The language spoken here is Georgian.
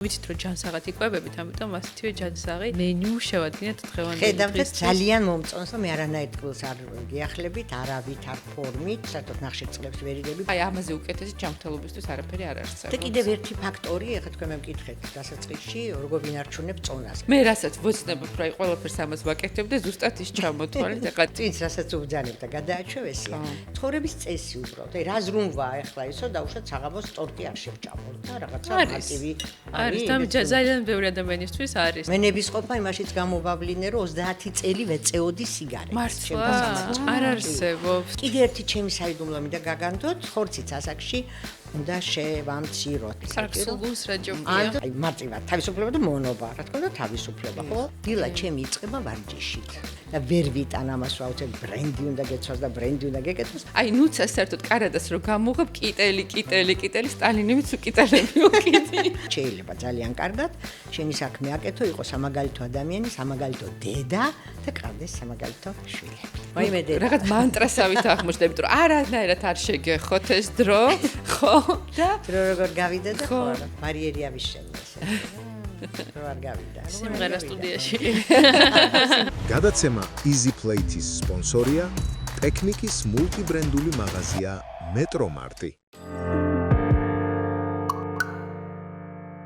ვიცით რომ ჯანსაღად იკვებებით, ამიტომ ასეთივე ჯანსაღი მენიუ შევადგინეთ დღევანდელი. ხედავთ ძალიან მომწონს, რომ მე არანაირ წყვილს არ გიახლებით, არავით, არ ფორმით, საერთოდ ნახშირწყლებს ვერ იდები. აი ამაზე უკეთესი ჯანმრთელობისთვის არაფერი არ არსებობს. და კიდევ ერთი ფაქტორი, ეხლა თქვენ მე მკითხეთ დასაწყისში, როგორ ვინარჩუნებ წონას. მე რასაც ვოცნებობ, რომ აი ყველაფერს ამას ვაკეთებ და ზუსტად ის ჩამოთვალეთ, ეხლა წინს რასაც უბძანებ და გადააჩვევ ესეა. ცხოვრების წესი უბრალოდ. აი რა ზრუნვა ეხლა ისო დაუშვათ საღამოს ტორტი არ შევჭამოთ და რაღაცა მარტივი არის და ძალიან ბევრი ადამიანისთვის არის. მე ნებისყოფა იმაშიც გამოვავლინე, რომ 30 წელი ვეწეოდი სიგარეტს. მართლა არ არსებობს. კიდე ერთი ჩემი საიდუმლო მინდა გაგანდოთ, ხორციც ასაკში უნდა შევამციროთ. სარკსულს რა ჯობია. აი მარტივად თავისუფლება და მონობა, რა თქმა უნდა თავისუფლება, ხო? დილა ჩემი იწყება ვარჯიშით. და ვერ ვიტან ამას ვაუცებ ბრენდი უნდა გეცვას და ბრენდი უნდა გეკეთოს. აი ნუცა საერთოდ კარადას რო გამოვღებ კიტელი სტალინივიც უკიტელები უკიდი. შეიძლება ძალიან კარგად შენი საქმე აკეთო, იყო სამაგალითო ადამიანი, სამაგალითო დედა და ყავდეს სამაგალითო შვილები. ვაიმე დედა. რაღაც მანტრასავით აღმოჩნდა, იმიტომ რომ არანაირად არ შეგეხოთ ეს დრო, ხო? და დრო როგორ გავიდა და ხო არა, ბარიერი ავიშენე ესე. რო არ გავიდა. სიმღერა სტუდიაში. გადაცემა Easy Plate-ის სპონსორია ტექნიკის მულტიბრენდული მაღაზია მეტრომარტი.